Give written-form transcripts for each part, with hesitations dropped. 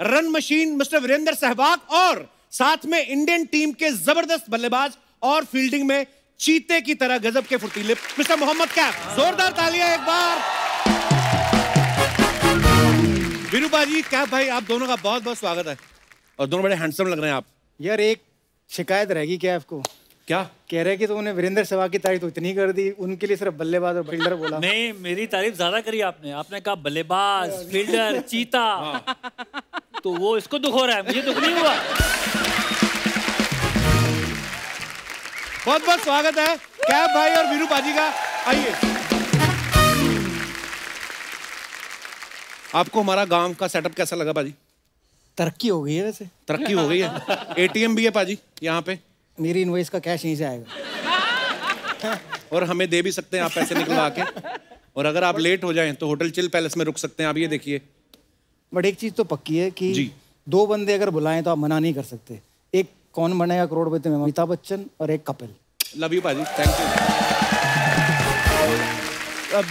Run machine mister Virender Sehwag और साथ में इंडियन टीम के जबरदस्त बल्लेबाज और फील्डिंग में चीते की तरह गजब के फुर्तीले मिस्टर मोहम्मद कैफ। जोरदार तालियां एक बार। वीरूपा जी, कैफ भाई, आप दोनों का बहुत बहुत स्वागत है और दोनों बड़े हैंडसम लग रहे हैं आप। यार एक शिकायत रहेगी कैफ को। क्या कह रहे कि तो उन्हें वीरेंद्र सहवाग की तारीफ तो इतनी कर दी, उनके लिए सिर्फ बल्लेबाज और फील्डर बोला। नहीं, मेरी तारीफ ज्यादा करी आपने। आपने कहा बल्लेबाज, फील्डर, चीता। तो वो इसको दुख हो रहा है, मुझे दुख नहीं हुआ। बहुत बहुत स्वागत है कैफ भाई और वीरूपा जी का। आइए, आपको हमारा गांव का सेटअप कैसा लगा पाजी? तरक्की हो गई है वैसे। तरक्की हो गई है। एटीएम भी है पाजी यहाँ पे। मेरी इनवॉइस का कैश यहीं से आएगा और हमें दे भी सकते हैं आप पैसे निकलवा के। और अगर आप लेट हो जाएं तो होटल चिल पैलेस में रुक सकते हैं आप। ये देखिए। बट एक चीज तो पक्की है कि जी। दो बंदे अगर बुलाएं तो आप मना नहीं कर सकते। एक कौन बनेगा करोड़पति में अमिताभ बच्चन और एक कपिल। लव यू पाजी, थैंक यू।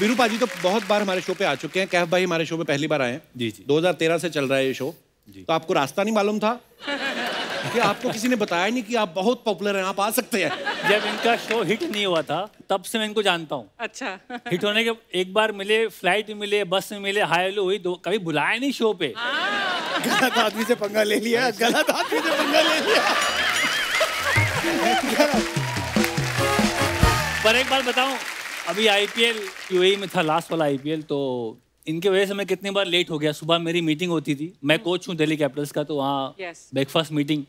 वीरू पाजी तो बहुत बार हमारे शो पे आ चुके हैं। कैफ भाई हमारे शो पे पहली बार आए हैं। जी जी। 2013 से चल रहा है ये शो। तो आपको रास्ता नहीं मालूम था कि आपको किसी ने बताया नहीं कि आप बहुत पॉपुलर हैं, आप आ सकते हैं? जब इनका शो हिट नहीं हुआ था तब से मैं इनको जानता हूँ। अच्छा। हिट होने के एक बार मिले, फ्लाइट में मिले, बस में मिले, हाय हेलो हुई, कभी बुलाया नहीं शो पे। गलत आदमी से पंगा ले लिया, गलत आदमी से पंगा ले लिया। पर एक बात बताऊं, अभी आईपीएल यूएई में था, लास्ट वाला आईपीएल, तो इनके वजह से मैं कितनी बार लेट हो गया। सुबह मेरी मीटिंग होती थी, मैं कोच हूँ दिल्ली कैपिटल्स का, तो वहाँ ब्रेकफास्ट मीटिंग।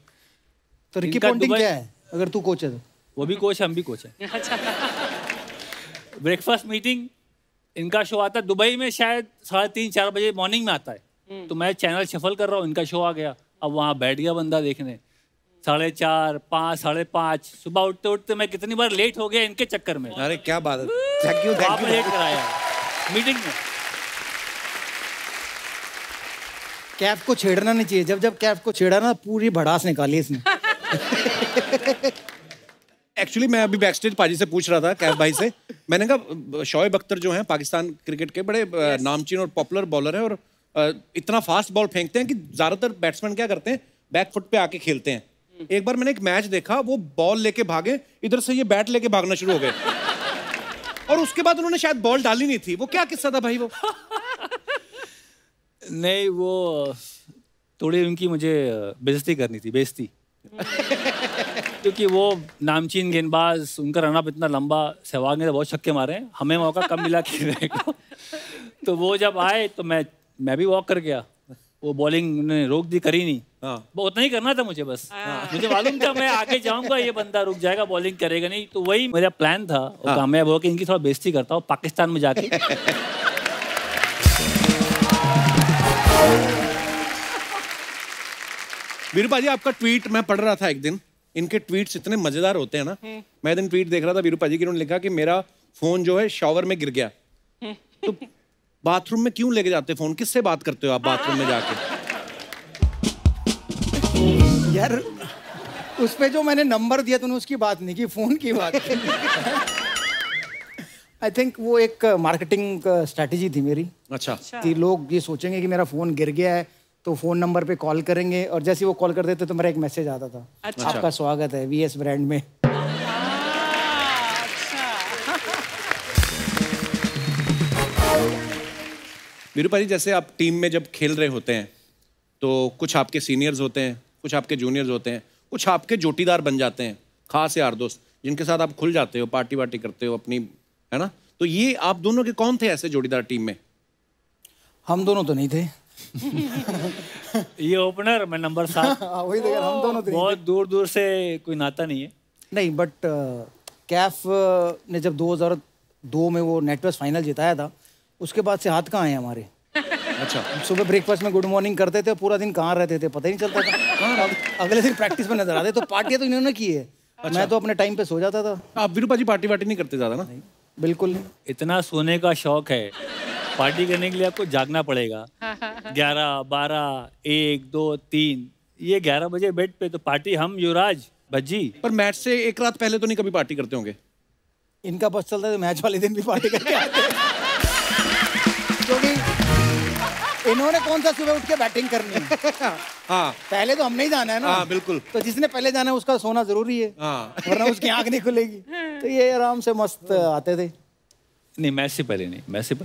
तो रिकी पॉन्टिंग क्या है अगर तू कोच है तो? वो भी कोच है, हम भी कोच है। ब्रेकफास्ट मीटिंग, इनका शो आता है दुबई में शायद 3:30-4 बजे मॉर्निंग में आता है। तो मैं चैनल शफल कर रहा हूँ, इनका शो आ गया। अब वहाँ बैठ गया बंदा देखने। 4:30, 5, 5:30 सुबह उठते उठते मैं कितनी बार लेट हो गया इनके चक्कर में। अरे क्या बात है, थैंक यू। आपने लेट कराया मीटिंग में। कैफ को छेड़ना नहीं चाहिए। जब कैफ को छेड़ा ना, पूरी भड़ास निकाली इसने। एक्चुअली मैं अभी बैकस्टेज पाजी से पूछ रहा था, कैफ भाई से। मैंने कहा शोएब अख्तर जो हैं पाकिस्तान क्रिकेट के बड़े नामचीन और पॉपुलर बॉलर हैं और इतना फास्ट बॉल फेंकते हैं कि ज्यादातर बैट्समैन क्या करते हैं, बैक फुट पे आके खेलते हैं। एक बार मैंने एक मैच देखा, वो बॉल लेके भागे, इधर से ये बैट लेके भागना शुरू हो गए और उसके बाद उन्होंने शायद बॉल डाली नहीं थी। वो क्या किस्सा था भाई? वो नहीं, वो थोड़ी उनकी मुझे बेइज्जती करनी थी, बेइज्जती। क्योंकि वो नामचीन गेंदबाज, उनका रनअप इतना लंबा, सहवाग ने तो बहुत छक्के मारे हैं, हमें मौका कम मिला खेलने को। तो वो जब आए तो मैं भी वॉक कर गया। वो बॉलिंग उन्होंने रोक दी, करी नहीं। वो उतना ही करना था मुझे बस। मुझे मालूम था मैं आगे जाऊंगा, ये बंदा रुक जाएगा, बॉलिंग करेगा नहीं। तो वही मेरा प्लान था और कामयाब हो कि इनकी थोड़ा बेइज्जती करता हूँ पाकिस्तान में जाके। वीरूपा जी, आपका ट्वीट मैं पढ़ रहा था एक दिन। इनके ट्वीट्स इतने मजेदार होते हैं ना। मैं एक दिन ट्वीट देख रहा था वीरूपा जी की, उन्होंने लिखा कि मेरा फोन जो है शॉवर में गिर गया। तो बाथरूम में क्यों लेके जाते फोन? किससे बात करते हो आप बाथरूम में जाके? यार उस पे जो मैंने नंबर दिया तूने उसकी बात नहीं की, फोन की बात की। आई थिंक वो एक मार्केटिंग स्ट्रैटेजी थी मेरी। अच्छा। कि लोग ये सोचेंगे कि मेरा फोन गिर गया है तो फोन नंबर पे कॉल करेंगे, और जैसे वो कॉल कर देते तो मेरा एक मैसेज आता था। अच्छा। आपका स्वागत है वीएस ब्रांड में। वीरूपा जी, जैसे आप टीम में जब खेल रहे होते हैं तो कुछ आपके सीनियर्स होते हैं, कुछ आपके जूनियर्स होते हैं, कुछ आपके जोटीदार बन जाते हैं, खास यार दोस्त जिनके साथ आप खुल जाते हो, पार्टी वार्टी करते हो अपनी, है ना? तो ये आप दोनों के कौन थे ऐसे जोड़ीदार टीम में? हम दोनों तो नहीं थे। ये ओपनर, मैं नंबर 7। वही तो यार, हम दोनों तो बहुत दूर दूर से कोई नाता नहीं है। नहीं, बट कैफ ने जब 2002 में वो नेटवर्क फाइनल जिताया था, उसके बाद से हाथ कहाँ आए हमारे। अच्छा। सुबह ब्रेकफास्ट में गुड मॉर्निंग करते थे, पूरा दिन कहाँ रहते थे पता ही नहीं चलता था। अगले दिन प्रैक्टिस में नजर आते। तो पार्टियां तो इन्होंने की है। अच्छा। मैं तो अपने टाइम पे सो जाता था। आप वीरूपा जी पार्टी वार्टी नहीं करते ज्यादा ना? नहीं, बिल्कुल नहीं। इतना सोने का शौक है, पार्टी करने के लिए आपको जागना पड़ेगा। 11, 12, 1, 2, 3, ये 11 बजे बेड पे, तो पार्टी हम युवराज भज्जी। पर मैच से एक रात पहले तो नहीं कभी पार्टी करते होंगे? इनका बस चलता है तो मैच वाले दिन भी पार्टी करके आते हैं। क्योंकि इन्होंने कौन सा सुबह उठ के बैटिंग करनी है? हाँ पहले तो हमने ही जाना है ना। हाँ बिल्कुल। तो जिसने पहले जाना है उसका सोना जरूरी है, हाँ वरना उसकी आंख नहीं खुलेगी। तो ये आराम से मस्त आते थे। नहीं, मैच से पहले नहीं, मैच से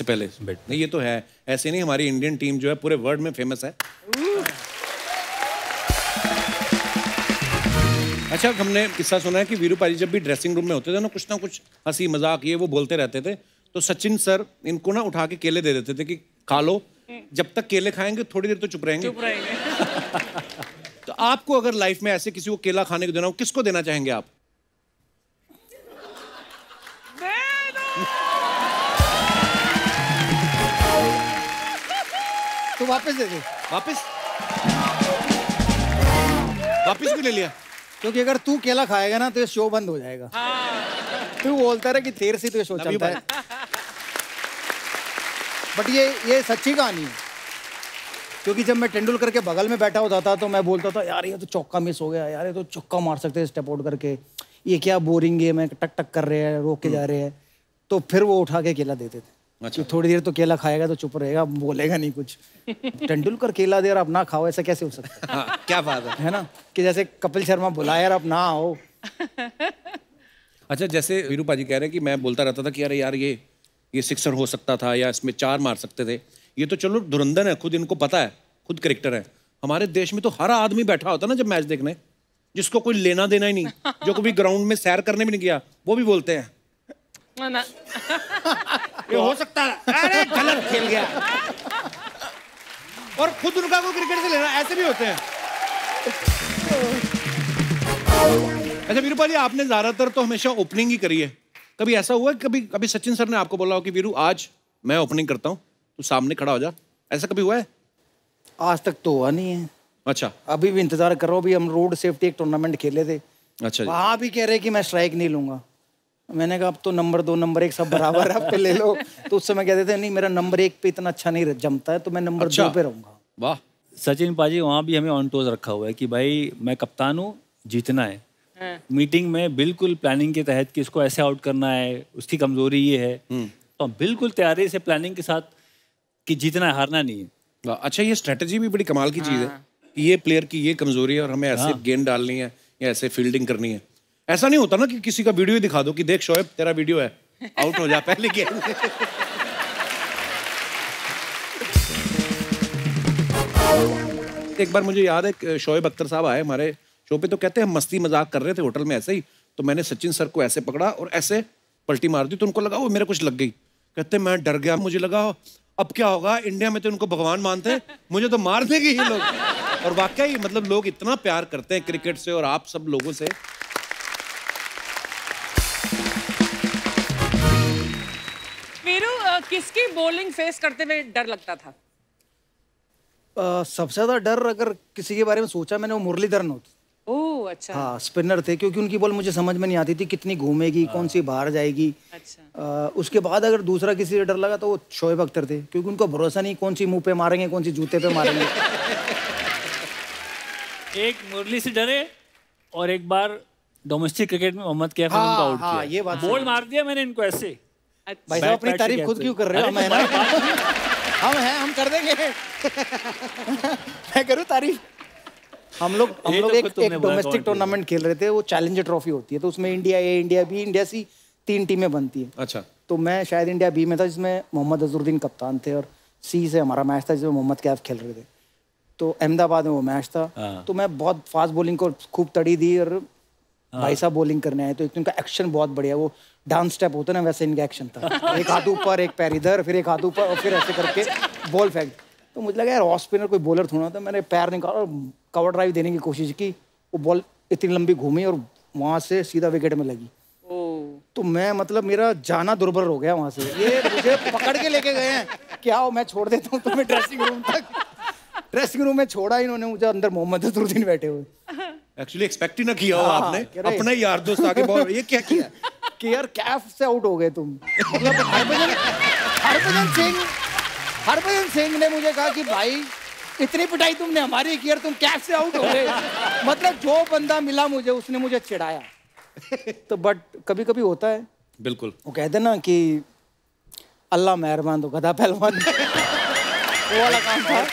पहले नहीं, ये तो है, ऐसे नहीं, हमारी इंडियन टीम जो है पूरे वर्ल्ड में फेमस है। अच्छा, हमने किस्सा सुना है कि वीरू पाजी जब भी ड्रेसिंग रूम में होते थे ना कुछ हंसी मजाक ये वो बोलते रहते थे, तो सचिन सर इनको ना उठा के केले दे देते थे कि खा लो, जब तक केले खाएंगे थोड़ी देर तो चुप रहेंगे। तो आपको अगर लाइफ में ऐसे किसी को केला खाने को देना हो, किसको देना चाहेंगे आप? तो वापस दे दे। वापस भी ले लिया? क्योंकि अगर तू केला खाएगा ना तो ये शो बंद हो जाएगा। तू बोलता रहा कि देर से तो ये शो चलता है। बट ये सच्ची कहानी है, क्योंकि जब मैं तेंदुलकर के बगल में बैठा होता था तो मैं बोलता था यार ये तो चौका मिस हो गया, यार ये तो चौका मार सकते हैं स्टेप आउट करके, ये क्या बोरिंग गेम है, टक टक कर रहे हैं, रोक के जा रहे हैं। तो फिर वो उठा के केला देते थे। अच्छा। थोड़ी देर तो केला खाएगा तो चुप रहेगा, बोलेगा नहीं कुछ। तेंदुलकर केला दे और आप ना खाओ, ऐसा कैसे हो सकता है? हाँ, क्या बात है ना, कि जैसे कपिल शर्मा बुलाया यार आप ना आओ। अच्छा, जैसे वीरू पाजी कह रहे हैं कि मैं बोलता रहता था कि अरे यार ये सिक्सर हो सकता था या इसमें 4 मार सकते थे। ये तो चलो धुरंधर है, खुद इनको पता है, खुद क्रिकेटर है। हमारे देश में तो हर आदमी बैठा होता ना जब मैच देखने, जिसको कोई लेना देना ही नहीं, जो कभी ग्राउंड में सैर करने भी नहीं गया, वो भी बोलते हैं ये हो सकता है, अरे गलत खेल गया। और खुद उनका कोई क्रिकेट से लेना, ऐसे भी होते हैं। अच्छा वीरू पाजी, आपने ज्यादातर तो हमेशा ओपनिंग ही करी है, कभी ऐसा हुआ कि कभी सचिन सर ने आपको बोला हो कि वीरू आज मैं ओपनिंग करता हूँ, तू सामने खड़ा हो जा, ऐसा कभी हुआ है? आज तक तो हुआ नहीं है। अच्छा। अभी भी इंतजार कर रहा हूँ। अभी हम रोड सेफ्टी एक टूर्नामेंट खेले थे। अच्छा। वहाँ भी कह रहे कि मैं स्ट्राइक नहीं लूंगा। मैंने कहा अब तो नंबर 2 नंबर 1 सब बराबर है, अब पे ले लो। तो उस समय कहते थे नहीं मेरा नंबर 1 पे इतना अच्छा नहीं जमता है, तो मैं नंबर 2 पे रहूंगा। वाह। सचिन पाजी वहाँ भी हमें ऑन टोज रखा हुआ है कि भाई मैं कप्तान हूँ, जीतना है। मीटिंग में बिल्कुल प्लानिंग के तहत कि इसको ऐसे आउट करना है, उसकी कमजोरी ये है, तो हम बिल्कुल तैयारी से प्लानिंग के साथ कि जीतना है, हारना नहीं है। अच्छा, ये स्ट्रेटजी भी बड़ी कमाल की चीज है कि ये प्लेयर की ये कमजोरी है और हमें ऐसे गेंद डालनी है या ऐसे फील्डिंग करनी है। ऐसा नहीं होता ना कि किसी का वीडियो दिखा दो कि देख शोएब तेरा वीडियो है, आउट हो जा पहले गेंद। एक बार मुझे याद है शोएब अख्तर साहब आए हमारे शो पे, तो कहते हैं हम मस्ती मजाक कर रहे थे होटल में ऐसे ही, तो मैंने सचिन सर को ऐसे पकड़ा और ऐसे पलटी मार दी, तो उनको लगा वो मेरे कुछ लग गई। कहते मैं डर गया, मुझे लगा अब क्या होगा, इंडिया में तो उनको भगवान मानते हैं, मुझे तो मार देंगे ये लोग। और वाकई मतलब लोग इतना प्यार करते हैं क्रिकेट से और आप सब लोगों से। वीरू, किसकी बॉलिंग फेस करते हुए डर लगता था? सबसे ज्यादा डर अगर किसी के बारे में सोचा मैंने, वो मुरलीधरन होती। ओह अच्छा। हाँ, स्पिनर थे, क्योंकि उनकी बॉल मुझे समझ में नहीं आती थी कितनी घूमेगी, कौन सी बाहर जाएगी। अच्छा। उसके बाद अगर दूसरा किसी से डर लगा तो वो शोएब अख्तर थे, क्योंकि उनको भरोसा नहीं कौन सी मुंह पे मारेंगे, कौन सी जूते पे मारेंगे। एक मुरली से डरे और एक बार डोमेस्टिक क्रिकेट में मोहम्मद कैफ ने उनको आउट किया। ये बात बॉल मार दिया मैंने इनको ऐसे। भाई साहब अपनी तारीफ खुद क्यों कर रहे हो? हम हैं, हम कर देंगे। मैं करूँ तारीफ? हम लोग एक डोमेस्टिक टूर्नामेंट खेल रहे थे, वो चैलेंजर ट्रॉफी होती है, तो उसमें इंडिया ए, इंडिया बी, इंडिया सी 3 टीमें बनती है। अच्छा। तो मैं शायद इंडिया बी में था, जिसमें मोहम्मद अजहरुद्दीन कप्तान थे, और सी से हमारा मैच था जिसमें मोहम्मद कैफ खेल रहे थे। तो अहमदाबाद में वो मैच था। तो मैं बहुत फास्ट बॉलिंग को खूब तड़ी दी, और भाई साहब बॉलिंग करने आए, तो एक इनका एक्शन बहुत बढ़िया, वो डांस स्टेप होता है ना, वैसे इनका एक्शन था। एक हाथ ऊपर, एक पैर इधर, फिर एक हाथ ऊपर, और फिर ऐसे करके बॉल फेंक। तो मुझे लगा यार ऑफ स्पिनर कोई बॉलर थोड़ा था, मैंने पैर निकाला और कवर ड्राइव देने की कोशिश की, वो बॉल इतनी लंबी घूमी और वहां से सीधा विकेट में लगी। तो मैं मतलब मेरा जाना दुर्बर हो गया वहां से। ये मुझे पकड़ के लेके गए हैं, क्या हो मैं छोड़ देता हूँ तुम्हें ड्रेसिंग रूम तक। ड्रेसिंग रूम में छोड़ा इन्होंने मुझे, अंदर मोहम्मद अजहरुद्दीन बैठे हुए। एक्चुअली एक्सपेक्ट ही ना किया हो आपने, अपना यार दोस्त आके बॉल, ये क्या किया कि यार कैफ से आउट हो गए तुम। मतलब हरभजन सिंह ने मुझे कहा कि भाई इतनी पिटाई तुमने हमारी की, यार तुम कैफ से आउट हो गए। मतलब जो बंदा मिला मुझे उसने मुझे चिढ़ाया। तो बट कभी कभी होता है। बिल्कुल। वो कहते ना कि अल्लाह मेहरबान तो गधा पहलवान। वो वाला काम था।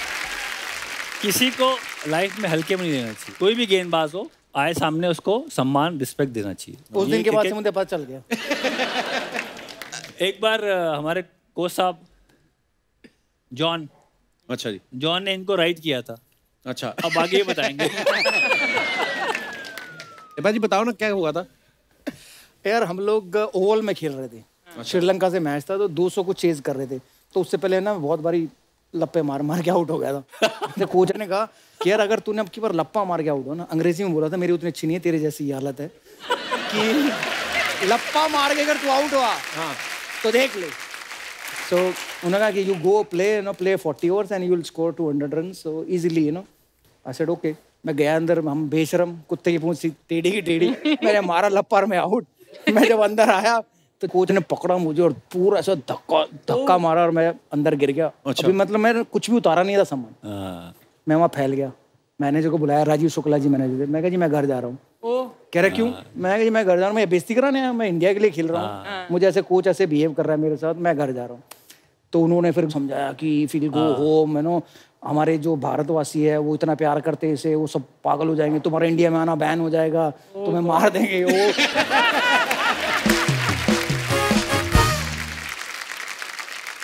किसी को लाइफ में हल्के में नहीं लेना चाहिए, कोई भी गेंदबाज हो आए सामने उसको सम्मान रिस्पेक्ट देना चाहिए। उस दिन के बाद से मुझे पता चल गया। एक बार हमारे कोच साहब जॉन, अच्छा जी, जॉन ने इनको राइट किया था। अच्छा, अब आगे बताएंगे। भाई बताओ ना क्या हुआ था। यार हम लोग ओवल में खेल रहे थे, श्रीलंका से मैच था, तो 200 को चेज कर रहे थे। तो उससे पहले ना बहुत बारी लप्पे मार मार के आउट हो गया था। तो कोच ने कहा कि यार अगर तूने अब की बार लप्पा मार के आउट हो ना, अंग्रेजी में बोला था, मेरी उतनी अच्छी नहीं है, तेरे जैसी हालत है कि लप्पा मार के अगर तू आउट हुआ तो देख ले। सो उन्होंने कहा कि you go play 40 overs and you will score 200 run so easily I said okay. मैं गया अंदर, हम बेशरम कुत्ते की पूंछ टेढ़ी की टेढ़ी, मैंने मारा लप्पा और मैं आउट। मैं जब अंदर आया तो कोच ने पकड़ा मुझे और पूरा ऐसा धक्का मारा और मैं अंदर गिर गया। अच्छा। अभी मतलब मैं कुछ भी उतारा नहीं था सामान, मैं वहाँ फैल गया। मैनेजर को बुलाया, राजीव शुक्ला जी मैनेजर, मैं कहा जी मैं घर जा रहा हूँ। कह रहा क्यों? मैं कहा जी मैं घर जा रहा हूँ, मैं बेइज्जती कराने आया, मैं इंडिया के लिए खेल रहा हूँ, मुझे ऐसे कोच ऐसे बिहेव कर रहा है मेरे साथ, मैं घर जा रहा हूँ। तो उन्होंने फिर समझाया कि फिर गो होम, हमारे जो भारतवासी है वो इतना प्यार करते हैं इसे, वो सब पागल हो जाएंगे, तुम्हारा इंडिया में आना बैन हो जाएगा, तुम्हें मार देंगे वो।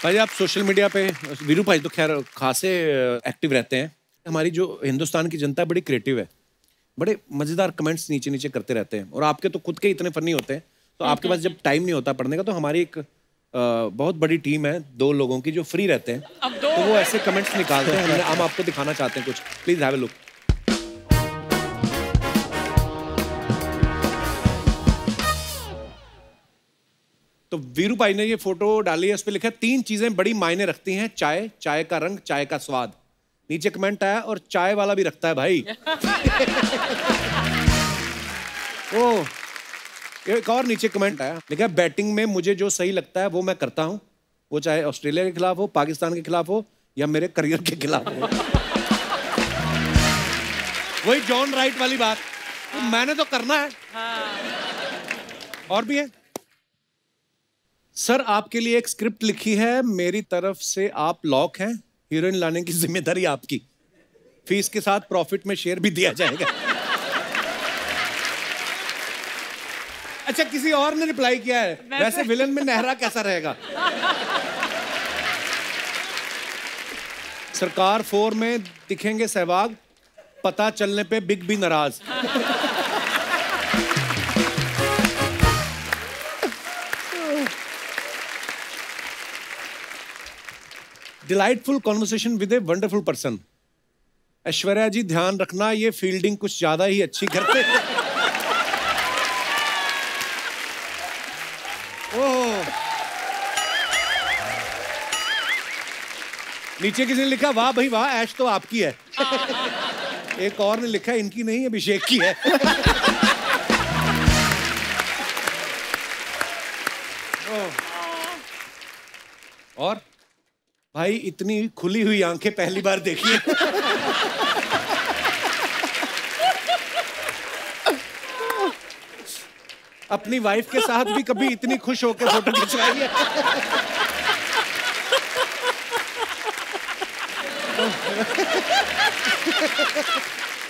भाई आप सोशल मीडिया पे, वीरू भाई तो खैर खासे एक्टिव रहते हैं। हमारी जो हिंदुस्तान की जनता बड़ी क्रिएटिव है, बड़े मजेदार कमेंट्स नीचे नीचे करते रहते हैं, और आपके तो खुद के इतने फनी होते हैं, तो आपके पास जब टाइम नहीं होता पढ़ने का, तो हमारी एक बहुत बड़ी टीम है 2 लोगों की जो फ्री रहते हैं, तो वो ऐसे कमेंट्स निकालते हैं। हम आपको दिखाना चाहते हैं कुछ, प्लीज हैव अ लुक। तो वीरू भाई ने ये फोटो डाली है, उस पर लिखा है 3 चीजें बड़ी मायने रखती हैं, चाय, चाय का रंग, चाय का स्वाद। नीचे कमेंट आया, और चाय वाला भी रखता है भाई। ओ, एक और नीचे कमेंट आया, लिखा है बैटिंग में मुझे जो सही लगता है वो मैं करता हूं, वो चाहे ऑस्ट्रेलिया के खिलाफ हो, पाकिस्तान के खिलाफ हो, या मेरे करियर के खिलाफ हो। वही जॉन राइट वाली बात, तो मैंने तो करना है। और भी है, सर आपके लिए एक स्क्रिप्ट लिखी है, मेरी तरफ से आप लॉक हैं, हीरोइन लाने की जिम्मेदारी आपकी, फीस के साथ प्रॉफिट में शेयर भी दिया जाएगा। अच्छा, किसी और ने रिप्लाई किया है, वैसे विलन में नेहरा कैसा रहेगा? सरकार 4 में दिखेंगे सहवाग, पता चलने पे बिग भी नाराज। Delightful conversation with a wonderful person. Aishwarya ji ध्यान रखना, ये फील्डिंग कुछ ज्यादा ही अच्छी करते हैं। नीचे किसी ने लिखा वाह भाई वाह, ऐश तो आपकी है। एक और ने लिखा इनकी नहीं अभिषेक की है। और भाई इतनी खुली हुई आंखें पहली बार देखी है। अपनी वाइफ के साथ भी कभी इतनी खुश होकर फोटो खिंचवाई है?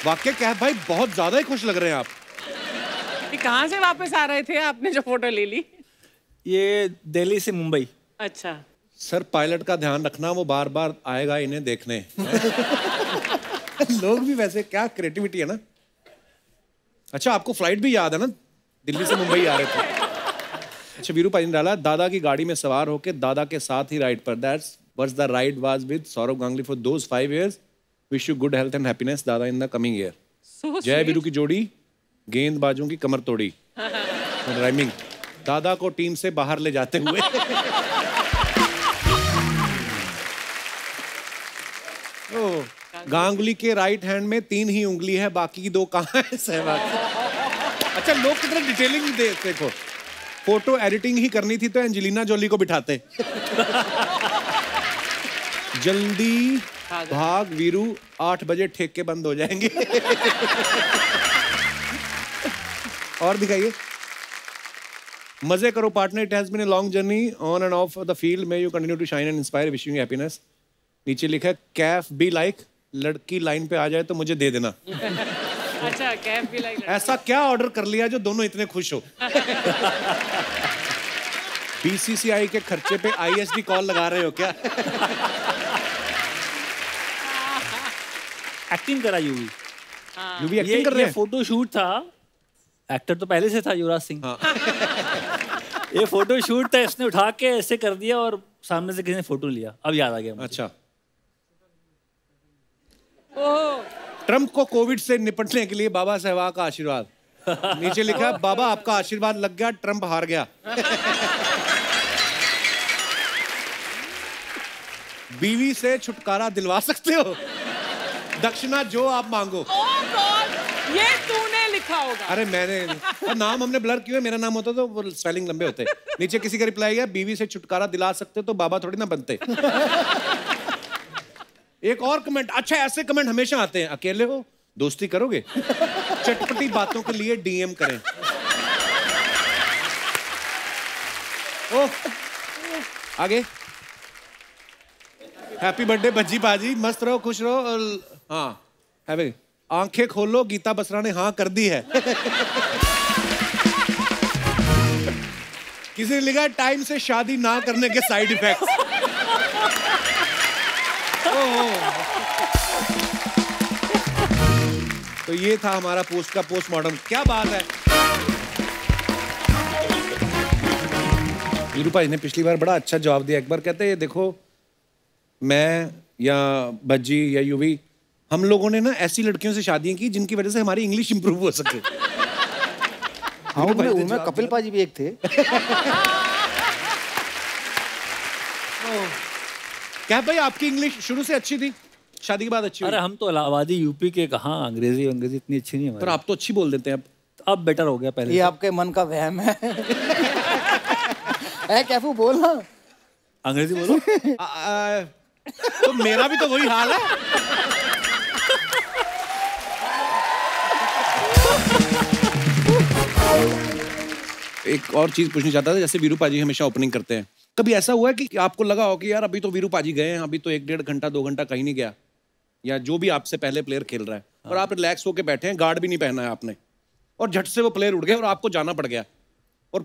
वाकई क्या है भाई, बहुत ज्यादा ही खुश लग रहे हैं आप। कहाँ से वापस आ रहे थे आपने जो फोटो ले ली? ये दिल्ली से मुंबई। अच्छा सर, पायलट का ध्यान रखना, वो बार बार आएगा इन्हें देखने। लोग भी वैसे क्या क्रिएटिविटी है ना। अच्छा, आपको फ्लाइट भी याद है ना, दिल्ली से मुंबई आ रहे थे। अच्छा, वीरू भाई ने डाला, दादा की गाड़ी में सवार होके दादा के साथ ही राइड पर, that's what's the ride was with Sourav Ganguly for those 5 years, wish you good health and happiness Dada in the coming year. जय वीरू की जोड़ी, गेंदबाजों की कमर तोड़ी। राइमिंग, दादा को टीम से बाहर ले जाते हुए। गांगुली के राइट हैंड में 3 ही उंगली है, बाकी 2 कहाँ है? सहवाग। अच्छा, लोग कितना डिटेलिंग दे, देखो फोटो एडिटिंग ही करनी थी तो एंजेलिना जोली को बिठाते। जल्दी भाग वीरू, 8 बजे ठेके बंद हो जाएंगे। और दिखाइए, मजे करो partner, it has been a long journey on and off the field, may you continue to shine and inspire, wishing you happiness. नीचे लिखा है कैफ बी लाइक, लड़की लाइन पे आ जाए तो मुझे दे देना। अच्छा, कैफ भी लाइक। ऐसा क्या ऑर्डर कर लिया जो दोनों इतने खुश हो? बीसीसीआई के खर्चे पे आईएसडी कॉल लगा रहे हो क्या? एक्टिंग करा यूवी। यूवी एक्टिंग कर रहे हैं। फोटो शूट था, एक्टर तो पहले से था युवराज सिंह। ये फोटो शूट था, इसने उठा के ऐसे कर दिया और सामने से किसी ने फोटो लिया, अब याद आ गया मुझे। अच्छा, ओह, ट्रंप को कोविड से निपटने के लिए बाबा सहवाग का आशीर्वाद। नीचे लिखा है बाबा आपका आशीर्वाद लग गया, ट्रंप हार गया। बीवी से छुटकारा दिलवा सकते हो, दक्षिणा जो आप मांगो। ओह गॉड, ये तूने लिखा होगा। अरे मैंने, और नाम हमने ब्लर किया, मेरा नाम होता तो वो स्पेलिंग लंबे होते। नीचे किसी का रिप्लाई है बीवी से छुटकारा दिला सकते हो, तो बाबा थोड़ी ना बनते। एक और कमेंट, अच्छा ऐसे कमेंट हमेशा आते हैं, अकेले हो दोस्ती करोगे, चटपटी बातों के लिए डीएम करें। ओह, आगे हैप्पी बर्थडे भज्जी बाजी, मस्त रहो खुश रहो। और हाँ हैवी, आंखें खोलो गीता बसरा ने हाँ कर दी है। किसी ने लिखा टाइम से शादी ना करने के साइड इफेक्ट्स। तो ये था हमारा पोस्ट का पोस्टमार्टम। क्या बात है, वीरू भाई ने पिछली बार बड़ा अच्छा जवाब दिया। एक बार कहते हैं देखो मैं या भज्जी या यूवी, हम लोगों ने ना ऐसी लड़कियों से शादियां की जिनकी वजह से हमारी इंग्लिश इंप्रूव हो सके। हाँ, उनमें कपिल पाजी भी एक थे। क्या भाई आपकी इंग्लिश शुरू से अच्छी थी, शादी के बाद अच्छी हुई? अरे हम तो इलाहाबादी यूपी के, कहाँ अंग्रेजी इतनी अच्छी नहीं है। पर आप तो अच्छी बोल देते हैं अब बेटर हो गया पहले। ये आपके मन का वहम है। कैफू बोलना, अंग्रेजी बोलो। तो मेरा भी तो वही हाल है। एक और चीज पूछनी चाहता था, जैसे वीरू पाजी हमेशा ओपनिंग करते हैं, कभी ऐसा हुआ है कि आपको लगा हो कि यार अभी तो वीरू पाजी गए हैं, अभी तो 1-1.5 घंटा 2 घंटा कहीं नहीं गया, या जो भी आपसे पहले प्लेयर खेल रहा है और आप रिलैक्स होके बैठे हैं, गार्ड भी नहीं पहना है आपने, और झट से वो प्लेयर उड़ गए और आपको जाना पड़ गया, और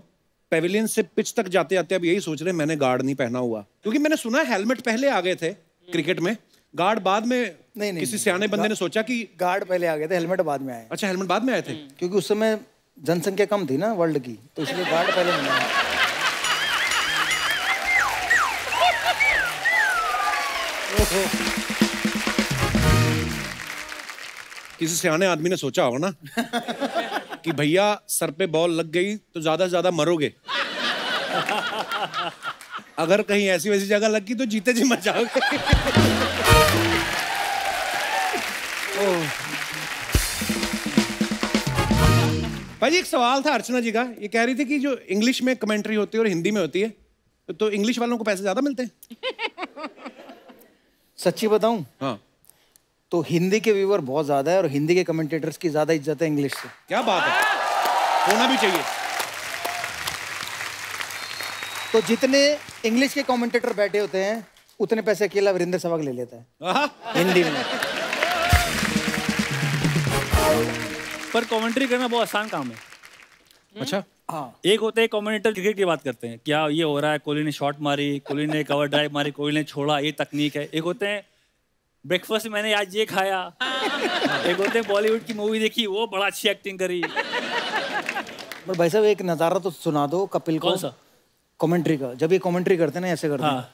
पेविलियन से पिच तक जाते जाते अब यही सोच रहे हैं मैंने गार्ड नहीं पहना हुआ? क्योंकि मैंने सुना है हेलमेट पहले आ गए थे क्रिकेट में, गार्ड बाद में। नहीं, किसी सियाने बंदे ने सोचा कि गार्ड पहले आ गए थे, हेलमेट बाद में आए। अच्छा, हेलमेट बाद में आए थे, क्योंकि उस समय जनसंख्या कम थी ना वर्ल्ड की, तो इसलिए गार्ड पहले नहीं आए। किसी सियाने आदमी ने सोचा होगा ना कि भैया सर पे बॉल लग गई तो ज्यादा से ज्यादा मरोगे, अगर कहीं ऐसी वैसी जगह लग गई तो जीते जी मर जाओगे। भाई एक सवाल था अर्चना जी का, ये कह रही थी कि जो इंग्लिश में कमेंट्री होती है और हिंदी में होती है, तो इंग्लिश वालों को पैसे ज्यादा मिलते हैं? सच्ची बताऊं? हाँ, तो हिंदी के व्यूअर बहुत ज्यादा है और हिंदी के कमेंटेटर्स की ज्यादा इज्जत है इंग्लिश से। क्या बात है, होना भी चाहिए। तो जितने इंग्लिश के कमेंटेटर बैठे होते हैं उतने पैसे अकेला वीरेंद्र सहवाग ले लेता है हिंदी में। पर कमेंट्री करना बहुत आसान काम है। अच्छा, हाँ, एक होते हैं कमेंटेटर क्रिकेट की बात करते हैं, क्या ये हो रहा है, कोहली ने शॉट मारी, कोहली ने कवर ड्राइव मारी, कोहली ने छोड़ा, ये तकनीक है। एक होते हैं ब्रेकफास्ट में मैंने आज ये खाया। एक होते हैं बॉलीवुड की मूवी देखी, वो बड़ा अच्छी एक्टिंग करी। पर भाई साहब एक नज़ारा तो सुना दो कपिल को। कौन सा? कमेंट्री का। जब ये कमेंट्री करते हैं ना ऐसे करते हैं,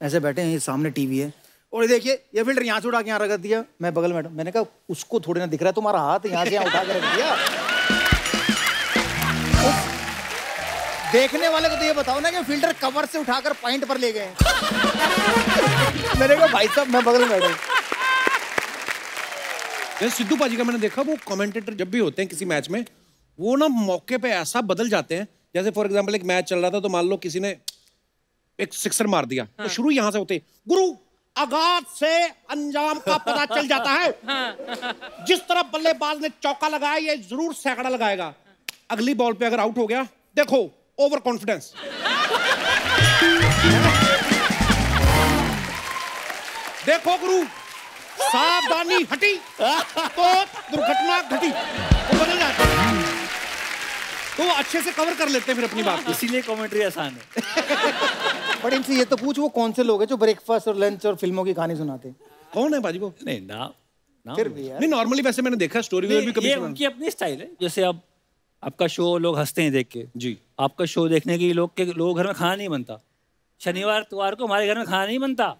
ऐसे बैठे हैं, ये सामने टीवी है और ये देखिए ये फील्डर यहाँ से उठा के यहाँ रख दिया, मैं बगल में, मैंने कहा उसको थोड़ी ना दिख रहा है तुम्हारा हाथ यहाँ से यहाँ उठा के रख दिया। देखने वाले को तो ये बताओ ना कि फील्डर कवर से उठाकर पॉइंट पर ले गए। मैंने कहा भाई साहब मैं बगल में बैठा। सिद्धू पाजी का मैंने देखा, वो कमेंटेटर जब भी होते हैं किसी मैच में, वो ना मौके पे ऐसा बदल जाते हैं, जैसे फॉर एग्जांपल एक मैच चल रहा था तो मान लो किसी ने एक सिक्सर मार दिया, तो शुरू यहां से होते गुरु आगाज से अंजाम का पता चल जाता है, जिस तरह बल्लेबाज ने चौका लगाया ये जरूर सैकड़ा लगाएगा, अगली बॉल पे अगर आउट हो गया देखो ओवर कॉन्फिडेंस। देखो गुरु, सावधानी हटी तो दुर्घटना घटी, वो बदल जाता है। तो वो अच्छे से कवर कर लेते हैं फिर अपनी बात को। इसीलिए कमेंट्री आसान है। बट इनसे ये तो पूछ, वो कौन से लोग हैं जो ब्रेकफास्ट और लंच और फिल्मों की कहानी सुनाते हैं? कौन है बाजी वो? नहीं ना फिर भी यार, नहीं, नॉर्मली वैसे मैंने देखा स्टोरी में भी कभी ये सुना। उनकी अपनी स्टाइल है। जैसे अब आपका शो लोग हंसते हैं देख के जी। आपका शो देखने के लोग घर में खाना नहीं बनता। शनिवार इतवार को हमारे घर में खाना नहीं बनता।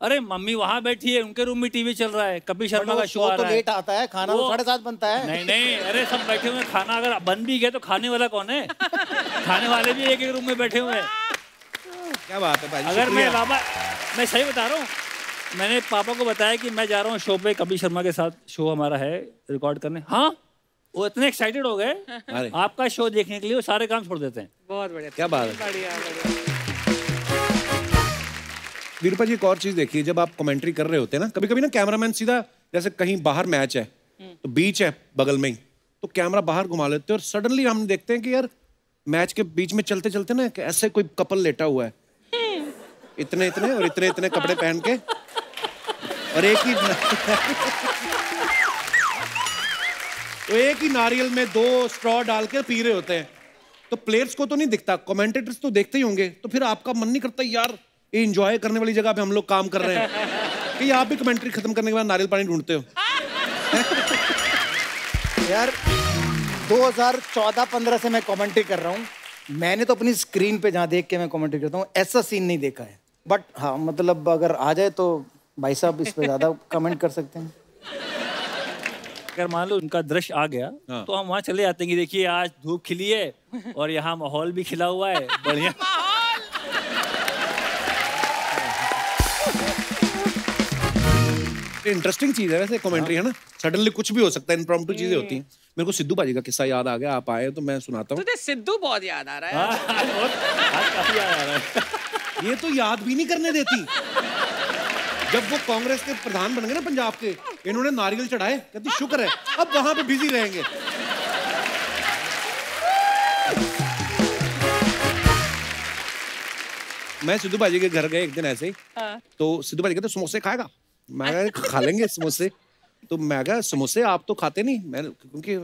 अरे मम्मी वहाँ बैठी है, उनके रूम में टीवी चल रहा है, कपिल शर्मा का शो आ रहा है। लेट आता है खाना, तो 7:30 बनता है। नहीं, अरे सब बैठे हुए हैं, खाना अगर बन भी गया तो खाने वाला कौन है? खाने वाले भी एक एक रूम में बैठे हुए हैं। क्या बात है भाई। अगर मैं सही बता रहा हूँ, मैंने पापा को बताया कि मैं जा रहा हूँ शो पे, कपिल शर्मा के साथ शो हमारा है रिकॉर्ड करने। हाँ, वो इतने एक्साइटेड हो गए आपका शो देखने के लिए, वो सारे काम छोड़ देते हैं। बहुत बढ़िया। क्या बात है। बढ़िया। वीरपा जी, एक और चीज देखिए, जब आप कमेंट्री कर रहे होते हैं ना, कभी कभी ना कैमरामैन सीधा, जैसे कहीं बाहर मैच है तो बीच है बगल में ही, तो कैमरा बाहर घुमा लेते हैं और सडनली हम देखते हैं कि यार मैच के बीच में चलते चलते ना ऐसे कोई कपल लेटा हुआ है, इतने इतने और इतने इतने कपड़े पहन के, और एक ही नारियल में 2 स्ट्रॉ डाल के पी रहे होते हैं। तो प्लेयर्स को तो नहीं दिखता, कमेंटेटर्स तो देखते ही होंगे, तो फिर आपका मन नहीं करता यार ये एंजॉय करने वाली जगह पे हम लोग काम कर रहे हैं कि आप भी कमेंट्री खत्म करने के बाद नारियल पानी ढूंढते हो? यार 2014-15 से मैं कमेंट्री कर रहा हूँ, मैंने तो अपनी स्क्रीन पे जहाँ देख के मैं कमेंट्री करता हूँ ऐसा सीन नहीं देखा है। बट हाँ, मतलब अगर आ जाए तो भाई साहब इस पे ज्यादा कमेंट कर सकते हैं। अगर मान लो उनका दृश्य आ गया तो हम वहाँ चले जाते हैं कि देखिए आज धूप खिली है और यहाँ माहौल भी खिला हुआ है, बढ़िया। इंटरेस्टिंग चीज है वैसे कमेंट्री, है ना? सडनली कुछ भी हो सकता है, इम्प्रॉम्प्टू चीजें होती हैं। मेरे को सिद्धू बाजी का किस्सा याद आ गया, आप आए तो मैं सुनाता हूँ। तुझे सिद्धू बहुत याद आ रहा है। आज काफी याद आ रहा है। ये तो याद भी नहीं करने देती। जब वो कांग्रेस के प्रधान बन गए ना पंजाब के, इन्होंने नारियल चढ़ाए, कहती शुक्र है अब वहां पे बिजी रहेंगे। मैं सिद्धू बाजी के घर गए एक दिन ऐसे ही, तो सिद्धू बाजी कहते समोसे खाएगा? मैं कहा खा लेंगे समोसे। तो मैं कहा समोसे आप तो खाते नहीं, मैं क्योंकि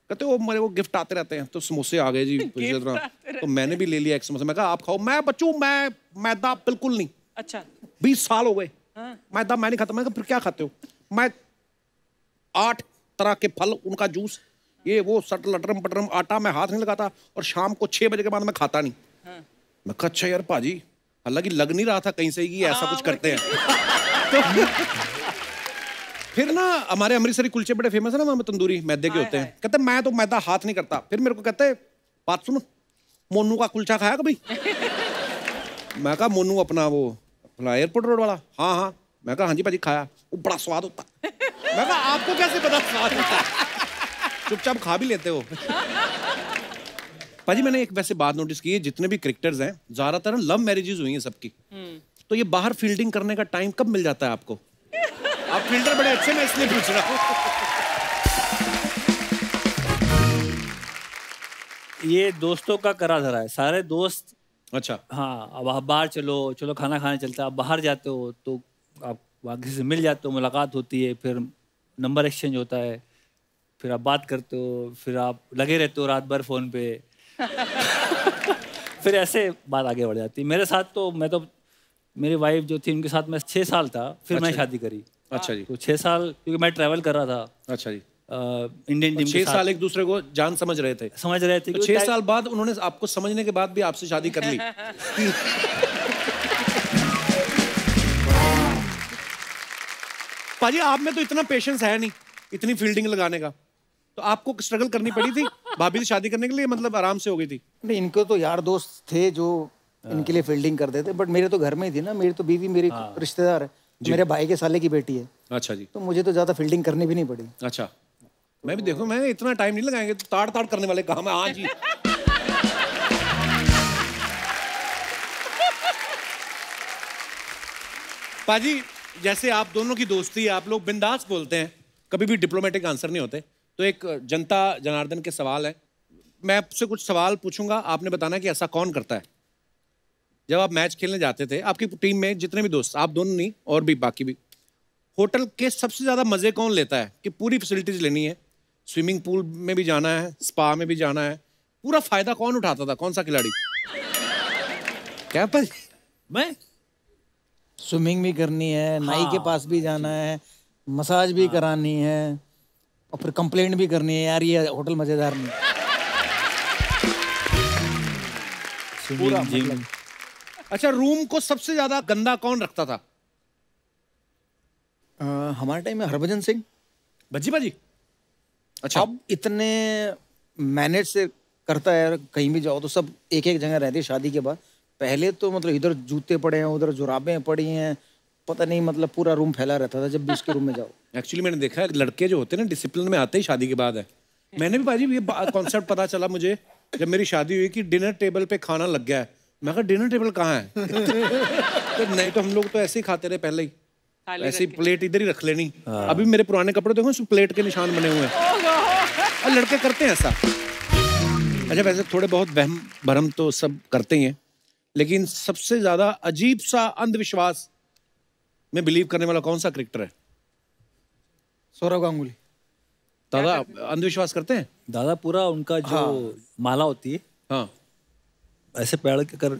कहते वो गिफ्ट आते रहते हैं, तो समोसे आ गए जी। तो मैंने भी ले लिया एक समोसा। मैं कहा आप खाओ। मैं बच्चों मैं मैदा बिल्कुल नहीं। अच्छा 20 साल हो गए मैदा मैं नहीं खाता। मैं कहा फिर क्या खाते हो? मैं 8 तरह के फल, उनका जूस, ये वो सट लटरम पटरम, आटा मैं हाथ नहीं लगाता, और शाम को 6 बजे के बाद मैं खाता नहीं। मैं कहा अच्छा यार पाजी, हालांकि लग नहीं रहा था कहीं से कि ऐसा कुछ करते हैं। तो फिर ना हमारे अमृतसरी कुलचे बड़े फेमस है ना, वहां तंदूरी मैदे के होते हैं। कहते मैं तो मैदा हाथ नहीं करता। फिर मेरे को कहते बात सुनो, मोनू का कुलचा खाया कभी? मैं कहा मोनू अपना वो एयरपोर्ट रोड वाला? हाँ हाँ। मैं कहा हाँ जी पाजी खाया, वो बड़ा स्वाद होता। मैं कहा आपको कैसे पता स्वाद होता? चुपचाप खा भी लेते हो। पाजी मैंने एक वैसे बात नोटिस की है, जितने भी क्रिकेटर्स हैं ज्यादातर लव मैरिजेस हुई हैं सबकी। तो ये बाहर फील्डिंग करने का टाइम कब मिल जाता है आपको? आप फील्डर बड़े अच्छे, मैं इसलिए पूछ रहा हूँ। ये दोस्तों का करा धरा है, सारे दोस्त। अच्छा हाँ, अब आप बाहर चलो खाना खाने चलते हैं। आप बाहर जाते हो तो आप वहाँ किसी से मिल जाते हो, मुलाकात होती है, फिर नंबर एक्सचेंज होता है, फिर आप बात करते हो, फिर आप लगे रहते हो रात भर फोन पे। फिर ऐसे बात आगे बढ़ जाती है। मेरे साथ तो मेरी वाइफ जो थी उनके साथ मैं 6 साल था, फिर मैं शादी करी। अच्छा जी। तो 6 साल क्योंकि मैं ट्रैवल कर रहा था। अच्छा जी। इंडियन टीम 6 साल एक दूसरे को जान समझ रहे थे। तो 6 साल बाद उन्होंने आपको समझने के बाद भी आपसे शादी कर ली। पाजी आप में तो इतना पेशेंस है नहीं इतनी फील्डिंग लगाने का, तो आपको स्ट्रगल करनी पड़ी थी भाभी से शादी करने के लिए? मतलब आराम से हो गई थी? नहीं, इनको तो यार दोस्त थे जो इनके लिए फील्डिंग करते थे, बट मेरे तो घर में ही थी ना। मेरी तो बीवी मेरी रिश्तेदार है, मेरे भाई के साले की बेटी है। अच्छा जी। तो मुझे तो ज्यादा फील्डिंग करनी भी नहीं पड़ी। अच्छा, मैं भी देखो, मैं इतना टाइम नहीं लगाएंगे, तो ताड़ ताड़ करने वाले काम है। हाँ जी। पाजी जैसे आप दोनों की दोस्ती है, आप लोग बिंदास बोलते हैं, कभी भी डिप्लोमेटिक आंसर नहीं होते। तो एक जनता जनार्दन के सवाल है, मैं आपसे कुछ सवाल पूछूंगा, आपने बताना कि ऐसा कौन करता है। जब आप मैच खेलने जाते थे, आपकी टीम में जितने भी दोस्त, आप दोनों नहीं और भी बाकी भी, होटल के सबसे ज्यादा मजे कौन लेता है कि पूरी फैसिलिटीज लेनी है, स्विमिंग पूल में भी जाना है, स्पा में भी जाना है, पूरा फायदा कौन उठाता था, कौन सा खिलाड़ी? क्या पर मैं स्विमिंग भी करनी है, नाई के पास भी जाना है, मसाज भी करानी है और फिर कंप्लेंट भी करनी है, यार ये होटल मजेदार नहीं। पूरा जिम। अच्छा, रूम को सबसे ज्यादा गंदा कौन रखता था? हमारे टाइम में हरभजन सिंह। भज्जी बाजी? अच्छा। अब इतने मैनेज से करता है, कहीं भी जाओ तो सब एक एक जगह रहते शादी के बाद। पहले तो मतलब इधर जूते पड़े हैं, उधर जुराबें पड़ी हैं, पता नहीं मतलब पूरा रूम फैला रहता था जब भी उसके रूम में जाओ। एक्चुअली मैंने देखा है लड़के जो होते हैं ना डिसिप्लिन में आते ही शादी के बाद है। मैंने भी बाजी ये कॉन्सेप्ट पता चला मुझे जब मेरी शादी हुई कि डिनर टेबल पे खाना लग गया है। मैं कहा डिनर टेबल कहाँ है? तो नहीं तो हम लोग तो ऐसे ही खाते रहे पहले ही, ऐसे ही प्लेट इधर ही रख लेनी। अभी मेरे पुराने कपड़े देखो उसमें प्लेट के निशान बने हुए हैं और लड़के करते हैं ऐसा। अच्छा, वैसे थोड़े बहुत वहम भरम तो सब करते ही हैं, लेकिन सबसे ज्यादा अजीब सा अंधविश्वास में बिलीव करने वाला कौन सा क्रिकेटर है? सौरव गांगुली। दादा अंधविश्वास करते हैं? दादा पूरा उनका जो माला होती है, हाँ, ऐसे पैर के कर,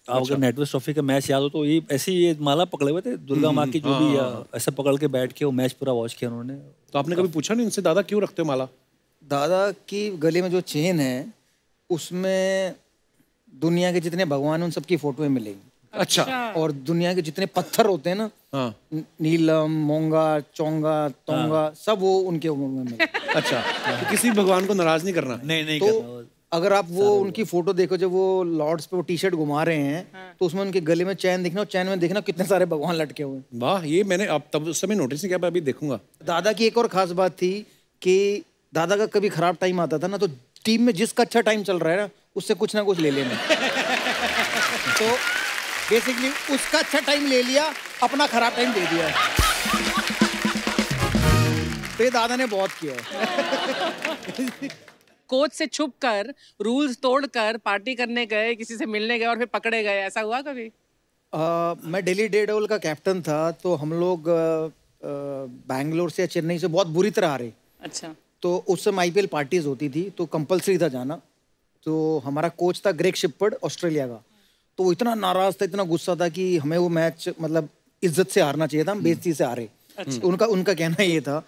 आप अगर नेटवर्क ट्रॉफी का मैच याद हो तो ये ऐसे ये माला पकड़े हुए थे दुर्गा माँ की, जो भी ऐसे पकड़ के बैठ के वो मैच पूरा वॉच किया उन्होंने। तो आपने कभी पूछा नहीं उनसे, दादा क्यों रखते हो माला? दादा की गले में जो चेन है उसमें दुनिया के जितने भगवान हैं उन सबकी फोटोएं मिलेंगी। अच्छा। और दुनिया के जितने पत्थर होते हैं ना, हाँ। नीलम, मोंगा, चोंगा, तोंगा, सब वो उनके उम्र में मिले। अच्छा, तो किसी भगवान को नाराज नहीं करना? नहीं तो करना। अगर आप वो उनकी फोटो देखो जब वो लॉर्ड्स पे वो टी शर्ट घुमा रहे हैं तो उसमें उनके गले में चैन दिखना और चैन में देखना कितने सारे भगवान लटके हुए हैं। वाह, ये मैंने अब तब उस समय नोटिस नहीं किया, अभी देखूंगा। दादा की एक और खास बात थी कि दादा का कभी खराब टाइम आता था ना, तो टीम में जिसका अच्छा टाइम चल रहा है ना उससे कुछ ना कुछ ले लेना। तो बेसिकली उसका अच्छा टाइम ले लिया, अपना खराब टाइम दे दिया। तो ये दादा ने बहुत किया है। कोच से छुप कर, रूल्स तोड़कर पार्टी करने गए, किसी से मिलने गए और फिर पकड़े गए, ऐसा हुआ कभी? मैं दिल्ली डेयरडेविल का कैप्टन था, तो हम लोग बैंगलोर से या चेन्नई से बहुत बुरी तरह हारे। अच्छा। तो उस समय आईपीएल पार्टीज होती थी तो कंपलसरी था जाना। तो हमारा कोच था ग्रेग शिपर्ड, ऑस्ट्रेलिया का। तो वो इतना नाराज था, इतना गुस्सा था कि हमें वो मैच मतलब इज्जत से हारना चाहिए था, हम बेइज्जती से हारे। उनका कहना ये था।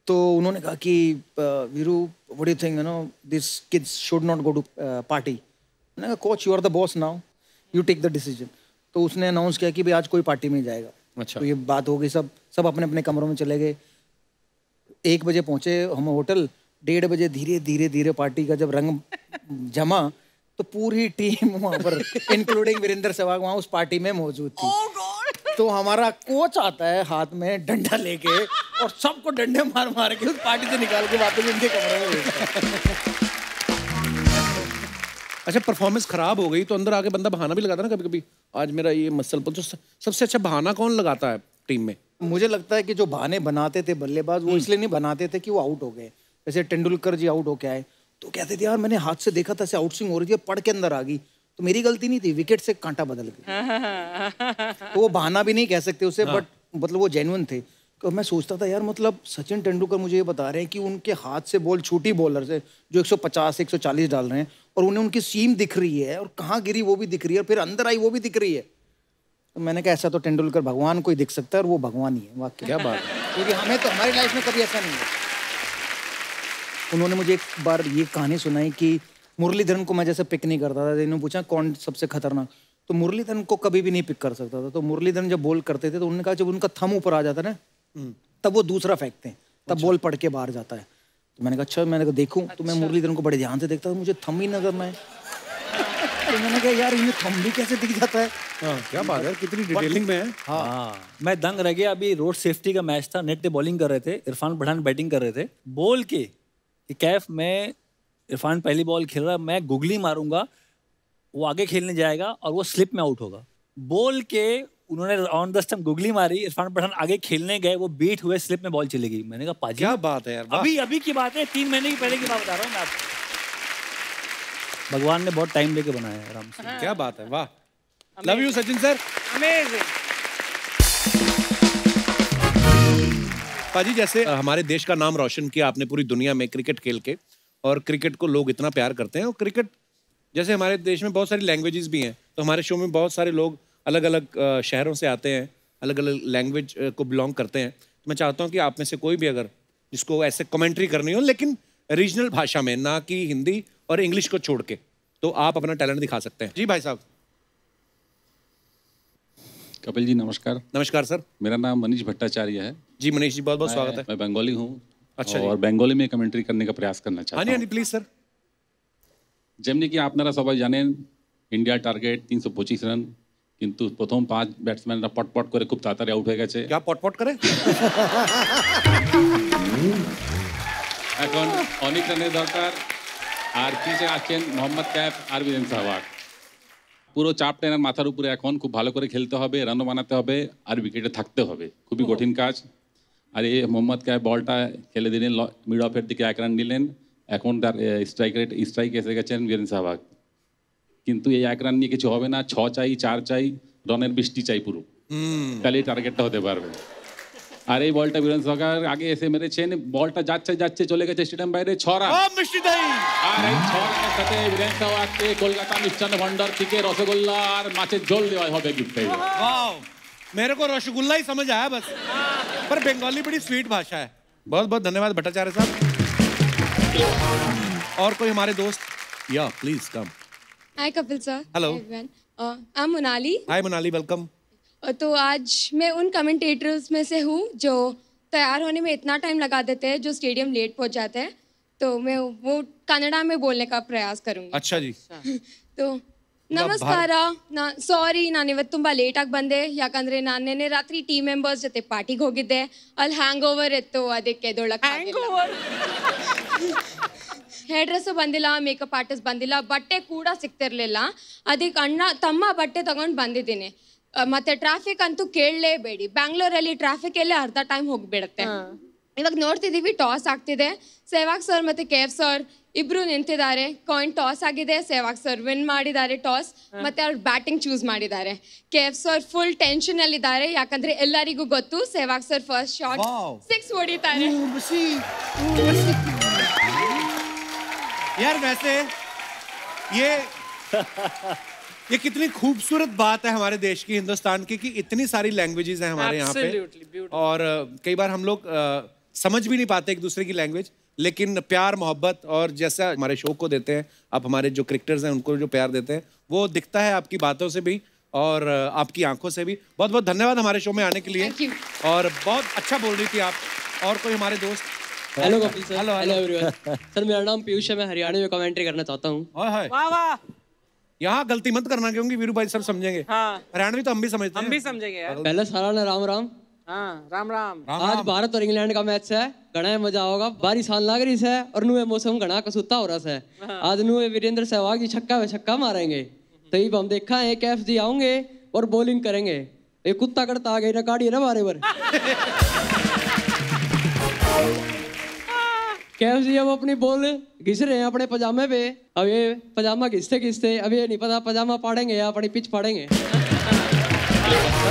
तो उन्होंने कहा कि Viru, what do you think, you know, this kids should not go to party. मैंने कहा coach, you are the boss now, you take the decision. तो उसने अनाउंस किया कि भाई आज कोई पार्टी में जाएगा। अच्छा। तो ये बात हो गई, सब अपने अपने कमरों में चले गए। 1 बजे पहुंचे हम होटल, 1:30 बजे धीरे धीरे धीरे पार्टी का जब रंग जमा तो पूरी टीम वहां पर इंक्लूडिंग वीरेंद्र सहवाग वहां उस पार्टी में मौजूद थी। तो हमारा कोच आता है हाथ में डंडा लेके और सबको डंडे मार मार के उस पार्टी से निकाल के वापस उनके कमरे में भेजता है। अच्छा, परफॉर्मेंस खराब हो गई तो अंदर आके बंदा बहाना भी लगाता ना कभी कभी, आज मेरा ये मसल पर। तो सबसे अच्छा बहाना कौन लगाता है टीम में? मुझे लगता है कि जो बहाने बनाते थे बल्लेबाज, वो इसलिए नहीं बनाते थे कि वो आउट हो गए। जैसे तेंदुलकर जी आउट होके आए तो कहते थे यार मैंने हाथ से देखा था, ऐसे आउट स्विंग हो रही थी, पड़ के अंदर आ गई, तो मेरी गलती नहीं थी, विकेट से कांटा बदल गया। तो वो बहाना भी नहीं कह सकते उसे, बट मतलब वो जेन्युइन थे। तो मैं सोचता था यार, मतलब सचिन तेंदुलकर मुझे ये बता रहे हैं कि उनके हाथ से बॉल छोटी बॉलर से जो 150 140 डाल रहे हैं और उन्हें उनकी सीम दिख रही है और कहाँ गिरी वो भी दिख रही है और फिर अंदर आई वो भी दिख रही है। तो मैंने कहा ऐसा तो तेंदुलकर भगवान को ही दिख सकता है और वो भगवान ही है। वाकई क्या बात है, क्योंकि हमें तो हमारी लाइफ में कभी ऐसा नहीं है। उन्होंने मुझे एक बार ये कहानी सुनाई कि मुरलीधरन को मैं जैसे पिक नहीं करता था, इन्होंने पूछा कौन सबसे खतरनाक, तो मुरलीधरन को कभी भी नहीं पिक कर सकता था। तो मुरलीधरन जब बॉल करते थे तो उन्होंने कहा जब उनका थंब ऊपर आ जाता ना तब वो दूसरा फेंकते हैं, तब बॉल पड़ के बाहर जाता है। तो मैंने कहा अच्छा, मैंने कहा देखूं। तो मैं मुरलीधरन को बड़े ध्यान से देखता था, मुझे थंब ही नजर ना आए। तो मैंने कहा यार इन्हें थंब भी कैसे दिख जाता है। क्या बात है, कितनी डिटेलिंग में है। हाँ, मैं दंग रह गया। अभी रोड सेफ्टी का मैच था, नेट पे बॉलिंग कर रहे थे, इरफान पठान बैटिंग कर रहे थे। बॉल के कैफ में इरफान पहली बॉल खेल रहा, मैं गुगली मारूंगा, वो आगे खेलने जाएगा और वो स्लिप में आउट होगा। बॉल के उन्होंने ऑन द स्टंप गुगली मारी, इरफान पठान आगे खेलने गए, वो बीट हुए, स्लिप में बॉल चली गई। मैंने कहा पाजी क्या बात है यार, अभी की बात है, 3 महीने की पहले की बात बता रहा हूँ मैं आपको। भगवान ने बहुत टाइम लेके बनाया है, आराम से। क्या बात है, वाह। Love you Sachin sir. Amazing. पाजी, जैसे हमारे देश का नाम रोशन किया आपने पूरी दुनिया में क्रिकेट खेल के, और क्रिकेट को लोग इतना प्यार करते हैं, और क्रिकेट जैसे हमारे देश में बहुत सारी लैंग्वेजेस भी हैं, तो हमारे शो में बहुत सारे लोग अलग अलग शहरों से आते हैं, अलग अलग लैंग्वेज को बिलोंग करते हैं। तो मैं चाहता हूँ कि आप में से कोई भी अगर जिसको ऐसे कमेंट्री करनी हो, लेकिन रीजनल भाषा में, ना कि हिंदी और इंग्लिश को छोड़ के, तो आप अपना टैलेंट दिखा सकते हैं। जी भाई साहब। कपिल जी नमस्कार। नमस्कार सर। मेरा नाम मनीष भट्टाचार्य है। जी मनीष जी, बहुत बहुत स्वागत है। मैं बंगाली हूँ। अच्छा और बंगाली में कमेंट्री करने का प्रयास करना चाहता हूँ। हाँ जी प्लीज सर। যেমনি কি আপনারা সবাই জানেন ইন্ডিয়ার টার্গেট 325 রান, কিন্তু প্রথম 5 ব্যাটসম্যানরা পটপট করে খুব তাড়াতাড়ি আউট হয়ে গেছে। क्या पट करे? এখন অনেক রানের দরকার, আর পিছে আছেন মোহাম্মদ ক্যাফ আর বীরেন সেহবাগ। পুরো চাপ টেনার মাথার উপরে এখন খুব ভালো করে খেলতে হবে, রানও বানাতে হবে, আর উইকেটে থাকতে হবে। খুবই কঠিন কাজ। আর এই মোহাম্মদ ক্যাফ বলটা খেলে দিলেন, মিড অফের দিকে 1 রান নিলেন। এখন তার স্ট্রাইক এসে গেছেন বীরেন সেহবাগ, কিন্তু এই 1 রান নিয়ে কিছু হবে না। 6 চাই, 4 চাই, রানের বৃষ্টি চাই পুরো, তাহলে টার্গেটটা হতে পারবে। আর এই বলটা বীরেন সেহবাগ আগে এসে মেরেছেন, বলটা যাচ্ছে যাচ্ছে চলে গেছে স্টেডিয়াম বাইরে 6 রান। আর এই 6 রানের সাথে বীরেন সেহবাগকে কলকাতা মিষ্টান্ন ভান্ডার থেকে রসগোল্লা আর মাছের ঝোল দেওয়া হবে गिफ्ट। वाओ, मेरे को रसगुल्ला ही समझ आया बस, पर बंगाली बड़ी स्वीट भाषा है। बहुत बहुत धन्यवाद भट्टाचार्य साहब। और कोई हमारे दोस्त? या please come. Hi Kapil sir. Hello. I am Monali. Hi Monali, welcome. तो आज मैं उन कमेंटेटर्स में से हूँ जो तैयार होने में इतना टाइम लगा देते हैं, जो स्टेडियम लेट पहुँच जाते हैं, तो मैं वो कन्नड़ा में बोलने का प्रयास करूँगी। अच्छा जी। तो ನಮಸ್ಕಾರ, ಸಾರಿ ನಾನು ಇವತ್ತು ತುಂಬ ಲೇಟಾಗಿ ಬಂದೆ, ಯಾಕಂದರೆ ನಾನು ನಿನ್ನೆ ರಾತ್ರಿ ಟೀಮ್ ಮೆಂಬರ್ಸ್ ಜೊತೆ ಪಾರ್ಟಿಗೆ ಹೋಗಿದ್ದೆ, ಅಲ್ಲಿ ಹ್ಯಾಂಗ್ ಓವರ್ ಇತ್ತು, ಅದಕ್ಕೆ ಹೇರ್ ಡ್ರೆಸ್ಸು ಬಂದಿಲ್ಲ, ಮೇಕಪ್ ಆರ್ಟಿಸ್ಟ್ ಬಂದಿಲ್ಲ, ಬಟ್ಟೆ ಕೂಡ ಸಿಗ್ತಿರ್ಲಿಲ್ಲ, ಅದಕ್ಕೆ ಅಣ್ಣ ತಮ್ಮ ಬಟ್ಟೆ ತಗೊಂಡು ಬಂದಿದ್ದೀನಿ. ಮತ್ತೆ ಟ್ರಾಫಿಕ್ ಅಂತೂ ಕೇಳಲೇಬೇಡಿ, ಬ್ಯಾಂಗ್ಳೂರಲ್ಲಿ ಟ್ರಾಫಿಕ್ ಎಲ್ಲೇ ಅರ್ಧ ಟೈಮ್ ಹೋಗಿಬಿಡುತ್ತೆ. ಇವಾಗ ನೋಡ್ತಿದ್ದೀವಿ ಟಾಸ್ ಆಗ್ತಿದೆ, ಸೆಹ್ವಾಗ್ ಸರ್ ಮತ್ತು KF ಸರ್ ಇಬ್ರು ನಿಂತಿದ್ದಾರೆ, ಕಾಯಿನ್ ಟಾಸ್ ಆಗಿದೆ, ಸೆಹ್ವಾಗ್ ಸರ್ ವಿನ್ ಮಾಡಿದ್ದಾರೆ ಟಾಸ್, ಮತ್ತೆ ಅವ್ರು ಬ್ಯಾಟಿಂಗ್ ಚೂಸ್ ಮಾಡಿದ್ದಾರೆ. KF ಸರ್ ಫುಲ್ ಟೆನ್ಷನ್ ಅಲ್ಲಿ ಇದ್ದಾರೆ, ಯಾಕಂದ್ರೆ ಎಲ್ಲರಿಗೂ ಗೊತ್ತು ಸೆಹ್ವಾಗ್ ಸರ್ ಫಸ್ಟ್ ಶಾಟ್ 6 ಹೊಡಿತಾರೆ. यार वैसे ये कितनी खूबसूरत बात है हमारे देश की, हिंदुस्तान की, कि इतनी सारी लैंग्वेजेस हैं हमारे यहाँ पे, और कई बार हम लोग समझ भी नहीं पाते एक दूसरे की लैंग्वेज, लेकिन प्यार मोहब्बत और जैसा हमारे शो को देते हैं आप, हमारे जो क्रिकेटर्स हैं उनको जो प्यार देते हैं, वो दिखता है आपकी बातों से भी और आपकी आंखों से भी। बहुत बहुत धन्यवाद हमारे शो में आने के लिए, और बहुत अच्छा बोल रही थी आप। और कोई हमारे दोस्त? Hello Kapil sir. Hello everyone. Sir मेरा नाम पीयूष है, मैं हरियाणा में कमेंट्री करना चाहता हूँ। वाह वाह। यहाँ गलती मत करना, क्योंकि वीरू भाई सब समझेंगे। हाँ, हरियाणवी तो हम भी समझते हैं। हम भी समझेंगे यार। पहले सारा ने राम राम। हाँ, राम राम। आज भारत और इंग्लैंड का मैच है, घना मजा होगा, बारिश आने लग रही है और नुए मौसम घना कसूता हो रहा है। आज नुए वीरेंद्र सहवाग जी छक्का पे छक्का मारेंगे, तो ये हम देखा है KF जी आएंगे और बॉलिंग करेंगे। ये कुत्ता करता आ गई ना काढ़ी ना बारे बार। KF जी अब अपनी बॉल घिस रहे हैं अपने पजामे पे, अब ये पजामा घिसते घिसते अब ये नहीं पता पजामा फाड़ेंगे या अपनी पिच फाड़ेंगे।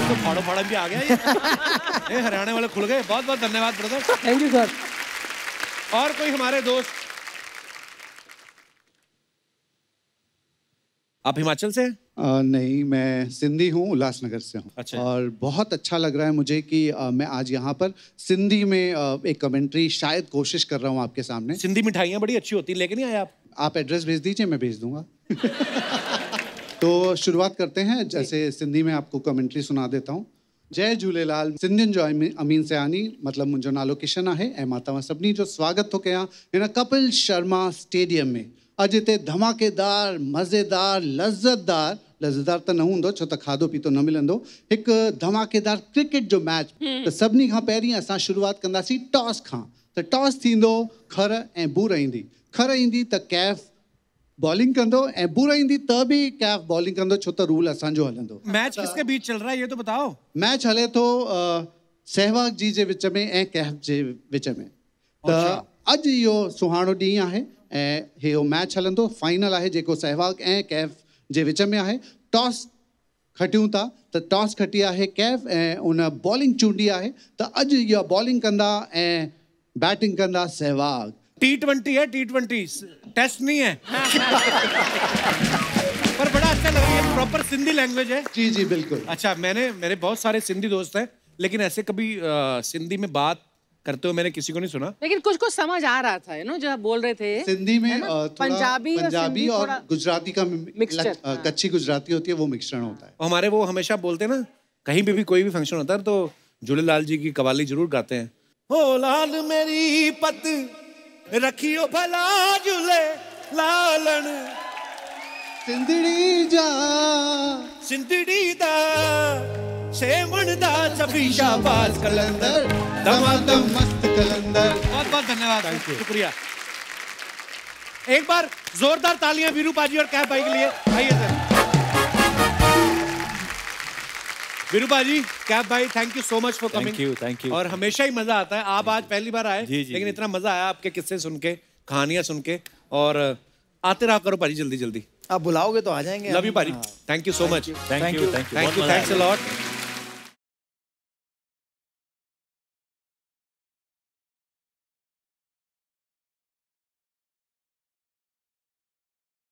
तो फाड़ो फाड़ा भी आ गया ये हरियाणा वाले खुल गए। बहुत बहुत धन्यवाद ब्रदर। Thank you sir. और कोई हमारे दोस्त? आप हिमाचल से? नहीं, मैं सिंधी हूँ, उल्लासनगर से हूँ। अच्छा। और बहुत अच्छा लग रहा है मुझे कि मैं आज यहाँ पर सिंधी में एक कमेंट्री शायद कोशिश कर रहा हूँ आपके सामने। सिंधी मिठाइयाँ बड़ी अच्छी होती हैं, लेके नहीं आए आप? आप एड्रेस भेज दीजिए, मैं भेज दूंगा। तो शुरुआत करते हैं, जैसे सिंधी में आपको कमेंट्री सुना देता हूँ। जय झूलेलाल, सिंधियुनि जो अमीन सयानी, मतलब मुंहिंजो नालो किशन आहे, ऐं मां तव्हां सभिनी जो स्वागत थो कयां हिन कपिल शर्मा स्टेडियम में। अॼु हिते धमाकेदार, मज़ेदार, लज़्ज़तदार त न हूंदो, छो त खाधो पीतो न मिलंदो, हिकु धमाकेदार क्रिकेट जो मैच। त सभिनी खां पहिरीं असां शुरूआत कंदासीं टॉस खां। त टॉस थींदो, खर ऐं बूर ईंदी। खर ईंदी त KF बॉलिंग कंदो, ऐं बूर ईंदी त बि KF बॉलिंग कंदो, छो त रूल असांजो हलंदो। मैच किसके बीच चल रहा है ये तो बताओ। मैच हले थो सहवाग जी जे विच में ऐं KF जे विच में। त अॼु इहो सुहाणो ॾींहुं आहे ऐं इहो मैच हलंदो, फाइनल आहे जेको सहवाग ऐं KF जे विच में आहे। टॉस खटियूं था त टॉस खटी आहे कैफ ऐं उन बॉलिंग चूंडी आहे त अॼु इहा बॉलिंग कंदा ऐं बैटिंग कंदा सहवाग। T20 है, T20 टेस्ट नहीं है। पर बड़ा अच्छा लगा, ये प्रॉपर सिंधी लैंग्वेज है। जी जी बिल्कुल। अच्छा, मेरे बहुत सारे सिंधी दोस्त हैं, लेकिन ऐसे कभी सिंधी में बात करते हुए मैंने किसी को नहीं सुना। लेकिन कुछ कुछ समझ आ रहा था, जो आप बोल रहे थे सिंधी में पंजाबी और गुजराती का मिक्सचर, कच्ची गुजराती होती है, वो मिश्रण होता है। हमारे वो हमेशा बोलते हैं ना, कहीं पे भी कोई भी फंक्शन होता है तो झूलेलाल जी की कवाली जरूर गाते हैं। ओ लाल मेरी पत रखियो भला झूले लालन सिंधड़ी जा सिंधड़ी दा सेमन दा सभी शाबाश कलंदर दमादम मस्त कलंदर। बहुत बहुत धन्यवाद, शुक्रिया। एक बार जोरदार तालियां वीरू पाजी और कैफ भाई के लिए। आइए सर। वीरू पाजी, कैफ भाई, thank you so much for coming. Thank you. और हमेशा ही मजा आता है। आप आज पहली बार आए, लेकिन इतना मजा आया आपके किस्से सुन के, कहानियां सुन के। और आते रहा करो पाजी, जल्दी जल्दी। आप बुलाओगे तो आ जाएंगे। लव यू पाजी, thank you so much. Thank you, thanks a lot.